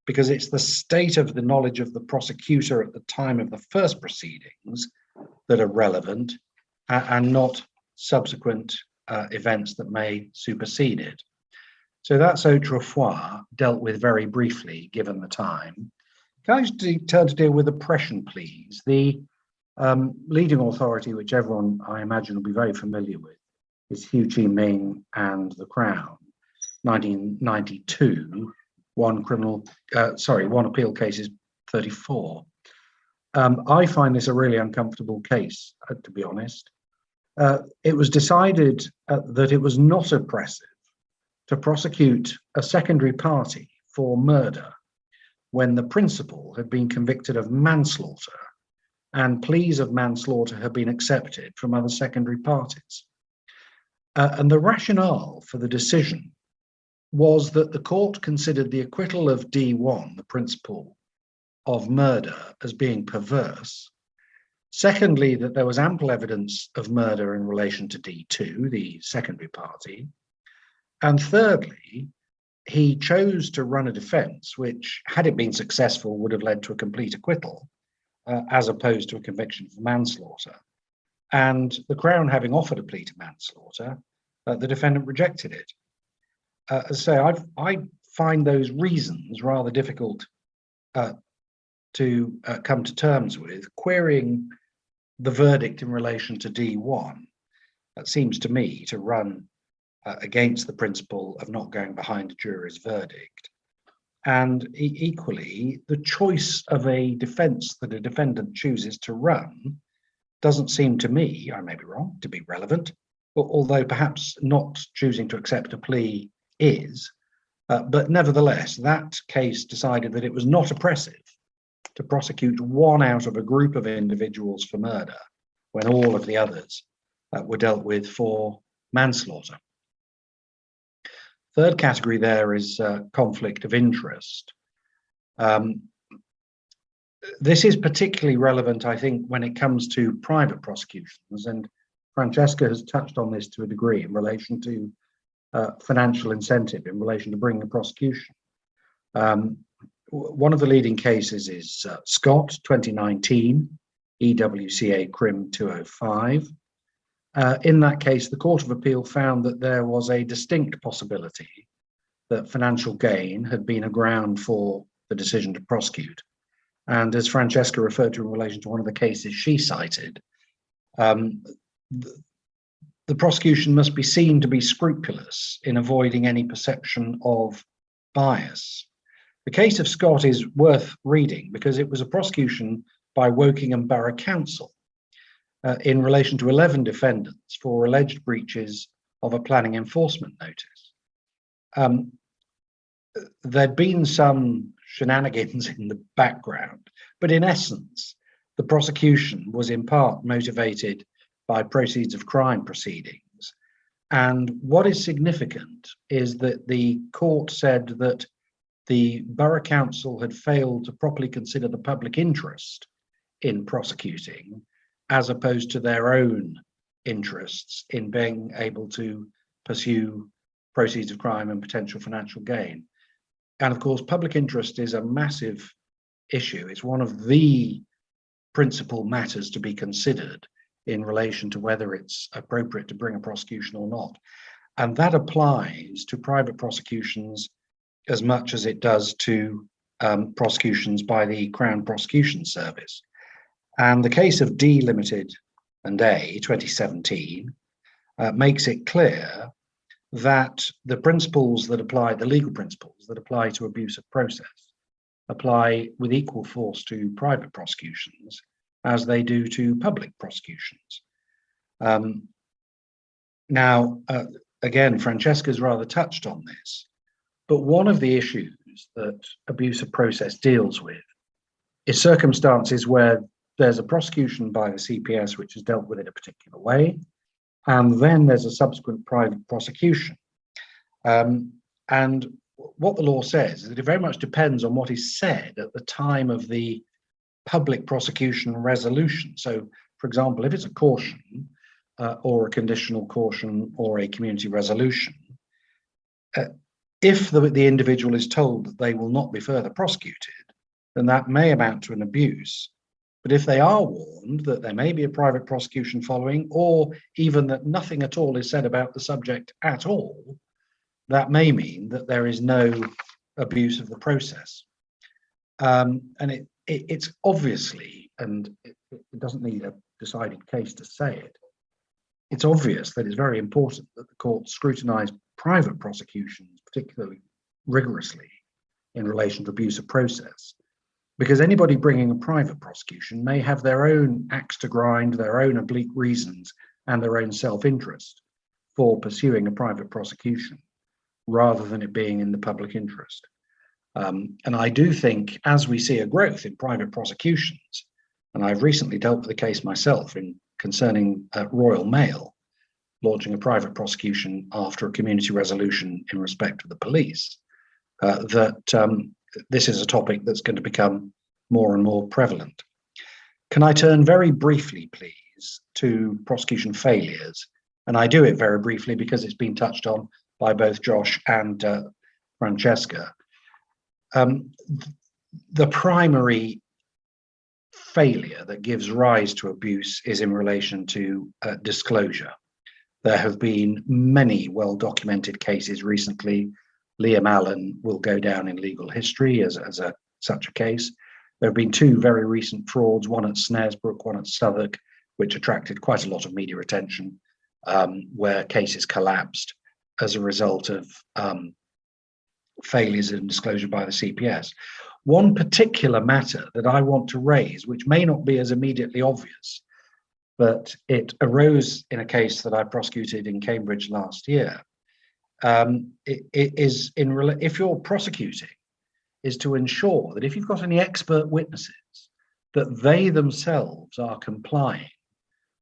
because it's the state of the knowledge of the prosecutor at the time of the first proceedings that are relevant, and not subsequent events that may supersede it. So that's Otra dealt with very briefly, given the time. Can I just turn to deal with oppression, please? The leading authority, which everyone, I imagine, will be very familiar with, is Hu Chi Minh and the Crown, 1992, one appeal case is 34. I find this a really uncomfortable case, to be honest. It was decided that it was not oppressive to prosecute a secondary party for murder when the principal had been convicted of manslaughter and pleas of manslaughter had been accepted from other secondary parties. And the rationale for the decision was that the court considered the acquittal of D1, the principal, of murder as being perverse. Secondly, that there was ample evidence of murder in relation to D2, the secondary party. And thirdly, he chose to run a defence which, had it been successful, would have led to a complete acquittal, as opposed to a conviction for manslaughter. And the Crown, having offered a plea to manslaughter, the defendant rejected it. So I find those reasons rather difficult to come to terms with. Querying the verdict in relation to D1, that seems to me to run against the principle of not going behind a jury's verdict. And equally, the choice of a defence that a defendant chooses to run doesn't seem to me, I may be wrong, to be relevant, although perhaps not choosing to accept a plea is. But nevertheless, that case decided that it was not oppressive to prosecute one out of a group of individuals for murder when all of the others were dealt with for manslaughter. Third category there is conflict of interest. This is particularly relevant, I think, when it comes to private prosecutions, and Francesca has touched on this to a degree in relation to financial incentive in relation to bringing a prosecution. One of the leading cases is Scott, 2019, EWCA Crim 205. In that case, the Court of Appeal found that there was a distinct possibility that financial gain had been a ground for the decision to prosecute. And as Francesca referred to in relation to one of the cases she cited, the prosecution must be seen to be scrupulous in avoiding any perception of bias. The case of Scott is worth reading because it was a prosecution by Wokingham Borough Council in relation to 11 defendants for alleged breaches of a planning enforcement notice. There'd been some shenanigans in the background, but in essence, the prosecution was in part motivated by proceeds of crime proceedings. And what is significant is that the court said that the Borough Council had failed to properly consider the public interest in prosecuting, as opposed to their own interests in being able to pursue proceeds of crime and potential financial gain. And of course, public interest is a massive issue. It's one of the principal matters to be considered in relation to whether it's appropriate to bring a prosecution or not. And that applies to private prosecutions as much as it does to prosecutions by the Crown Prosecution Service. And the case of D Limited and A 2017 makes it clear that the principles that apply, the legal principles that apply to abuse of process, apply with equal force to private prosecutions as they do to public prosecutions. Now, again, Francesca's rather touched on this, but one of the issues that abuse of process deals with is circumstances where there's a prosecution by the CPS which has dealt with it a particular way, and then there's a subsequent private prosecution. And what the law says is that it very much depends on what is said at the time of the public prosecution resolution. So, for example, if it's a caution or a conditional caution or a community resolution, if the individual is told that they will not be further prosecuted, then that may amount to an abuse. But if they are warned that there may be a private prosecution following, or even that nothing at all is said about the subject at all, that may mean that there is no abuse of the process. And it's obviously, and it doesn't need a decided case to say it, it's obvious that it's very important that the court scrutinise private prosecutions particularly rigorously in relation to abuse of process, because anybody bringing a private prosecution may have their own axe to grind, their own oblique reasons, and their own self-interest for pursuing a private prosecution, rather than it being in the public interest. And I do think, as we see a growth in private prosecutions, and I've recently dealt with a case myself concerning Royal Mail launching a private prosecution after a community resolution in respect of the police, that this is a topic that's going to become more and more prevalent. Can I turn very briefly, please, to prosecution failures? And I do it very briefly because it's been touched on by both Josh and Francesca. The primary failure that gives rise to abuse is in relation to disclosure. There have been many well-documented cases recently. Liam Allen will go down in legal history as such a case. There have been two very recent frauds, one at Snaresbrook, one at Southwark, which attracted quite a lot of media attention, where cases collapsed as a result of failures in disclosure by the CPS. One particular matter that I want to raise, which may not be as immediately obvious, but it arose in a case that I prosecuted in Cambridge last year, if you're prosecuting, is to ensure that if you've got any expert witnesses, that they themselves are complying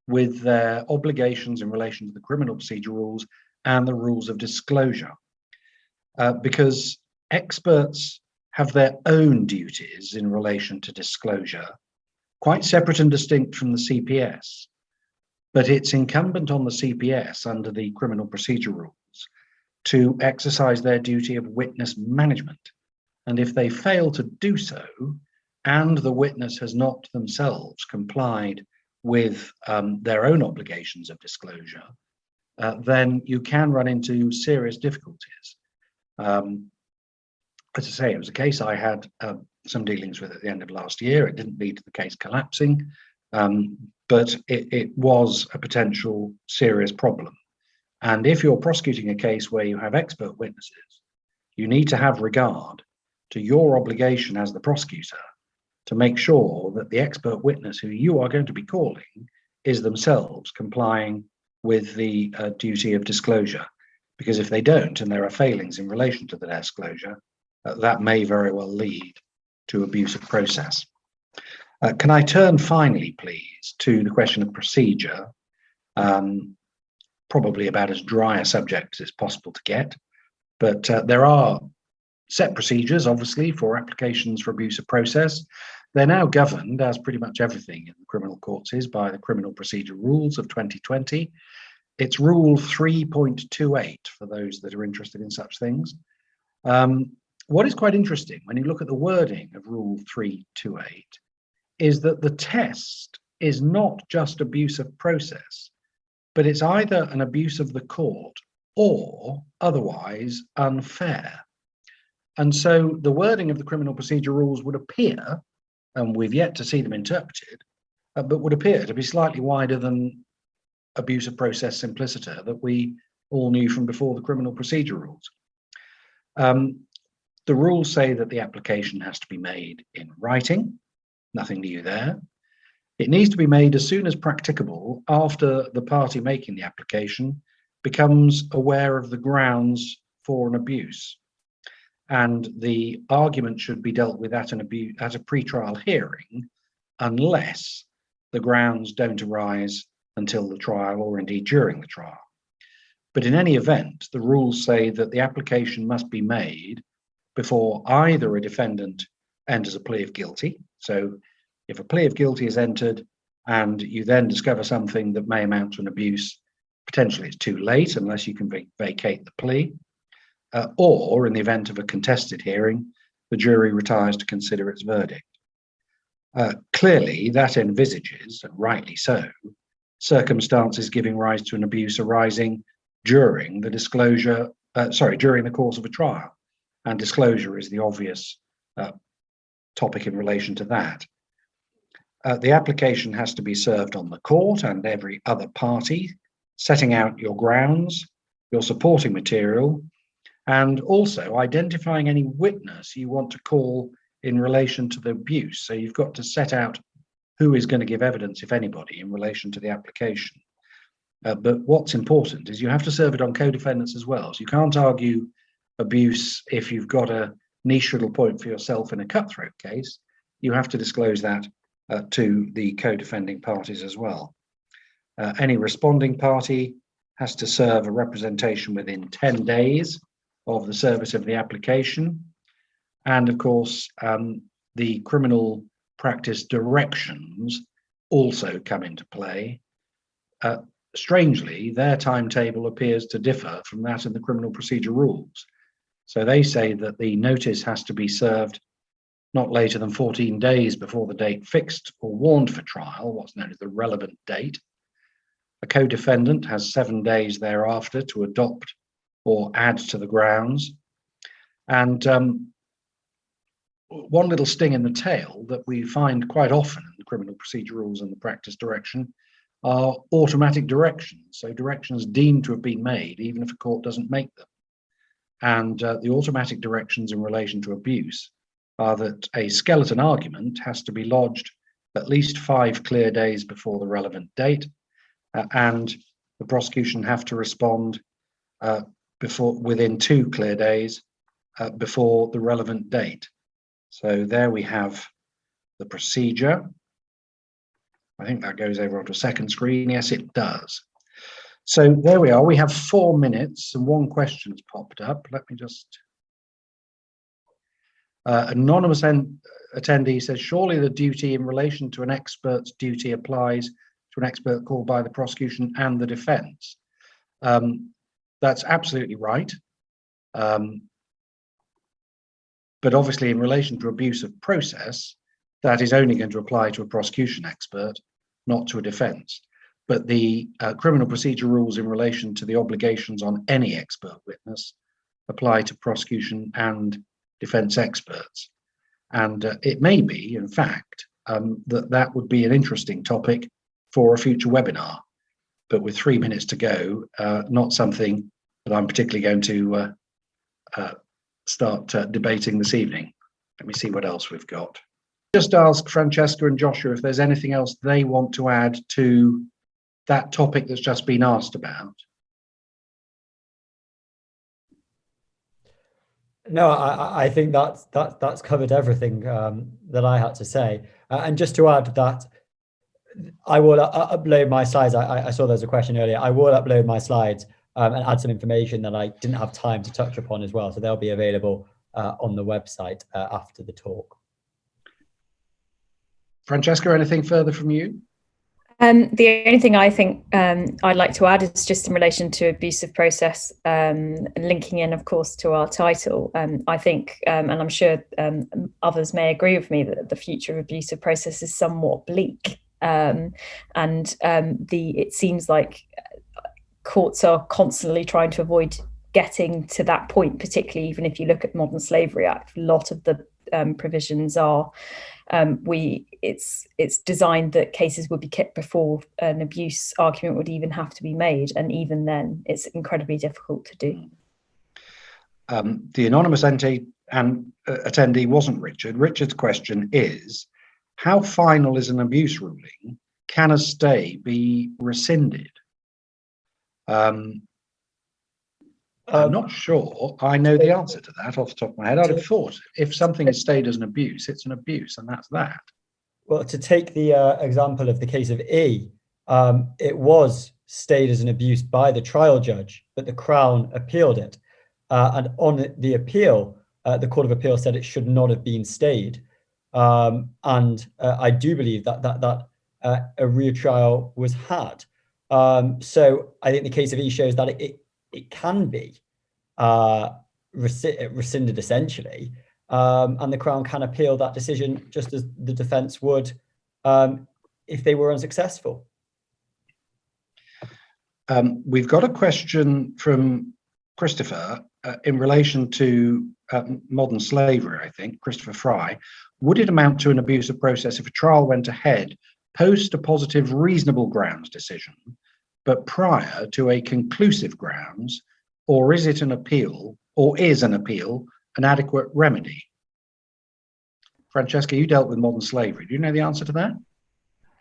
with their obligations in relation to the criminal procedure rules and the rules of disclosure. Because experts have their own duties in relation to disclosure, quite separate and distinct from the CPS. But it's incumbent on the CPS under the criminal procedure rules to exercise their duty of witness management. And if they fail to do so, and the witness has not themselves complied with their own obligations of disclosure, then you can run into serious difficulties. As I say, it was a case I had some dealings with at the end of last year. It didn't lead to the case collapsing, but it was a potential serious problem. And if you're prosecuting a case where you have expert witnesses, you need to have regard to your obligation as the prosecutor to make sure that the expert witness who you are going to be calling is themselves complying with the duty of disclosure. Because if they don't, and there are failings in relation to the disclosure, that may very well lead to abuse of process. Can I turn finally, please, to the question of procedure, probably about as dry a subject as possible to get, but there are set procedures, obviously, for applications for abuse of process. They're now governed, as pretty much everything in the criminal courts is, by the Criminal Procedure Rules of 2020. It's Rule 3.28 for those that are interested in such things. What is quite interesting when you look at the wording of Rule 328 is that the test is not just abuse of process, but it's either an abuse of the court or otherwise unfair. And so the wording of the criminal procedure rules would appear, and we've yet to see them interpreted, but would appear to be slightly wider than abuse of process simpliciter that we all knew from before the criminal procedure rules. The rules say that the application has to be made in writing, nothing new there. It needs to be made as soon as practicable after the party making the application becomes aware of the grounds for an abuse. And the argument should be dealt with at a pre-trial hearing unless the grounds don't arise until the trial or indeed during the trial. But in any event, the rules say that the application must be made before either a defendant enters a plea of guilty. So if a plea of guilty is entered and you then discover something that may amount to an abuse, potentially it's too late unless you can vacate the plea. Or in the event of a contested hearing, the jury retires to consider its verdict. Clearly, that envisages, and rightly so, circumstances giving rise to an abuse arising during the during the course of a trial. And disclosure is the obvious topic in relation to that. The application has to be served on the court and every other party, setting out your grounds, your supporting material, and also identifying any witness you want to call in relation to the abuse. So you've got to set out who is going to give evidence, if anybody, in relation to the application. But what's important is you have to serve it on co-defendants as well. So you can't argue abuse if you've got a niche little point for yourself in a cutthroat case. You have to disclose that to the co-defending parties as well. Any responding party has to serve a representation within 10 days of the service of the application. And of course, the criminal practice directions also come into play. Strangely, their timetable appears to differ from that in the criminal procedure rules. So they say that the notice has to be served not later than 14 days before the date fixed or warned for trial, what's known as the relevant date. A co-defendant has 7 days thereafter to adopt or add to the grounds. And one little sting in the tail that we find quite often in the criminal procedure rules and the practice direction are automatic directions. So directions deemed to have been made, even if a court doesn't make them. And the automatic directions in relation to abuse are that a skeleton argument has to be lodged at least 5 clear days before the relevant date, and the prosecution have to respond within 2 clear days before the relevant date. So there we have the procedure. I think that goes over onto a second screen. Yes, it does. So there we are. We have 4 minutes and 1 question has popped up. Let me just... Anonymous attendee says, surely the duty in relation to an expert's duty applies to an expert called by the prosecution and the defence. That's absolutely right. But obviously in relation to abuse of process, that is only going to apply to a prosecution expert, not to a defence. But the criminal procedure rules in relation to the obligations on any expert witness apply to prosecution and defence experts. And it may be, in fact, that would be an interesting topic for a future webinar. But with 3 minutes to go, not something that I'm particularly going to start debating this evening. Let me see what else we've got. Just ask Francesca and Joshua if there's anything else they want to add to that topic that's just been asked about. No, I think that's covered everything that I had to say. And just to add that, I will upload my slides. I saw there's a question earlier. I will upload my slides and add some information that I didn't have time to touch upon as well. So they'll be available on the website after the talk. Francesca, anything further from you? The only thing I think I'd like to add is just in relation to abusive process, linking in, of course, to our title. I think, and I'm sure others may agree with me, that the future of abusive process is somewhat bleak. It seems like courts are constantly trying to avoid getting to that point, particularly even if you look at Modern Slavery Act. A lot of the provisions are it's designed that cases would be kicked before an abuse argument would even have to be made, and even then it's incredibly difficult to do. The anonymous attendee wasn't Richard. Richard's question is, how final is an abuse ruling? Can a stay be rescinded? I'm not sure I know the answer to that off the top of my head. I'd have thought if something is stayed as an abuse, it's an abuse, and that's that. Well, to take the example of the case of E, it was stayed as an abuse by the trial judge, but the Crown appealed it. And on the appeal, the Court of Appeal said it should not have been stayed. I do believe that a retrial was had. So I think the case of E shows that it can be rescinded essentially, and the Crown can appeal that decision just as the defence would if they were unsuccessful. We've got a question from Christopher in relation to modern slavery, I think, Christopher Fry. Would it amount to an abuse of process if a trial went ahead post a positive reasonable grounds decision, but prior to a conclusive grounds, or is it an appeal, or is an appeal an adequate remedy? Francesca, you dealt with modern slavery. Do you know the answer to that?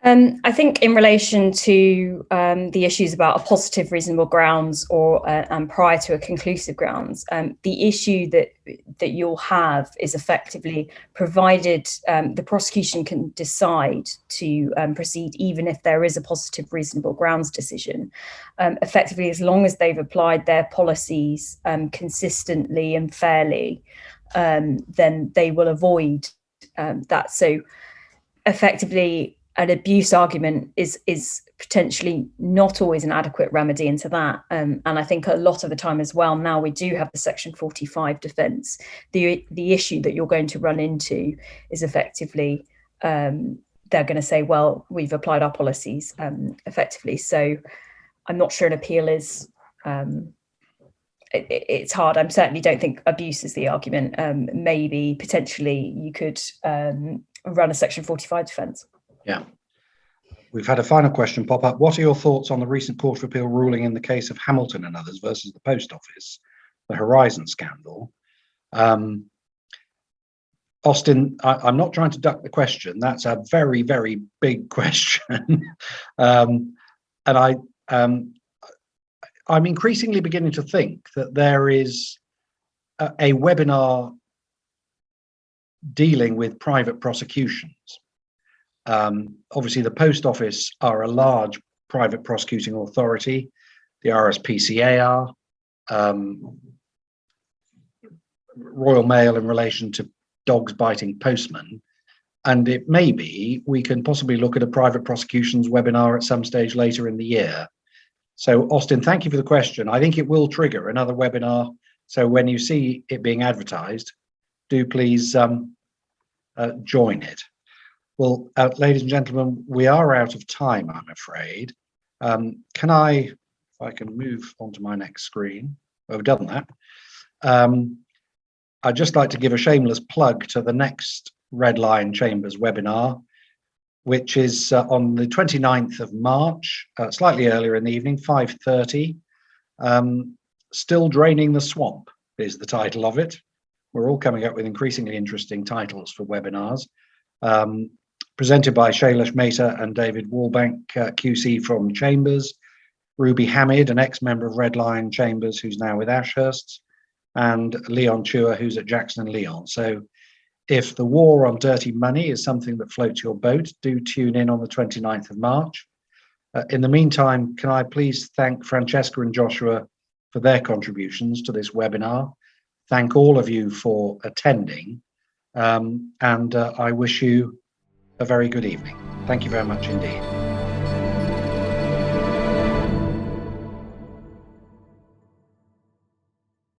I think in relation to the issues about a positive reasonable grounds or and prior to a conclusive grounds, the issue that you'll have is effectively provided the prosecution can decide to proceed even if there is a positive reasonable grounds decision, effectively as long as they've applied their policies consistently and fairly, then they will avoid that. So effectively, an abuse argument is potentially not always an adequate remedy into that. And I think a lot of the time as well, now we do have the Section 45 defence. The issue that you're going to run into is effectively, they're going to say, well, we've applied our policies effectively. So I'm not sure an appeal is, it's hard. I certainly don't think abuse is the argument. Maybe potentially you could run a Section 45 defence. Yeah. We've had a final question pop up. What are your thoughts on the recent Court of Appeal ruling in the case of Hamilton and others versus the Post Office, the Horizon scandal? Austin, I'm not trying to duck the question. That's a very, very big question. And I'm increasingly beginning to think that there is a webinar dealing with private prosecutions. Obviously, the Post Office are a large private prosecuting authority. The RSPCA are. Royal Mail in relation to dogs biting postmen. And it may be we can possibly look at a private prosecutions webinar at some stage later in the year. So Austin, thank you for the question. I think it will trigger another webinar. So when you see it being advertised, do please join it. Well, ladies and gentlemen, we are out of time, I'm afraid. Can I, if I can move on to my next screen, I've done that. I'd just like to give a shameless plug to the next Red Lion Chambers webinar, which is on the 29th of March, slightly earlier in the evening, 5:30. Still Draining the Swamp is the title of it. We're all coming up with increasingly interesting titles for webinars. Presented by Shailesh Mehta and David Wallbank, QC from Chambers, Ruby Hamid, an ex-member of Red Lion Chambers who's now with Ashursts, and Leon Chua, who's at Jackson and Leon. So if the war on dirty money is something that floats your boat, do tune in on the 29th of March. In the meantime, can I please thank Francesca and Joshua for their contributions to this webinar. Thank all of you for attending, and I wish you a very good evening. Thank you very much indeed.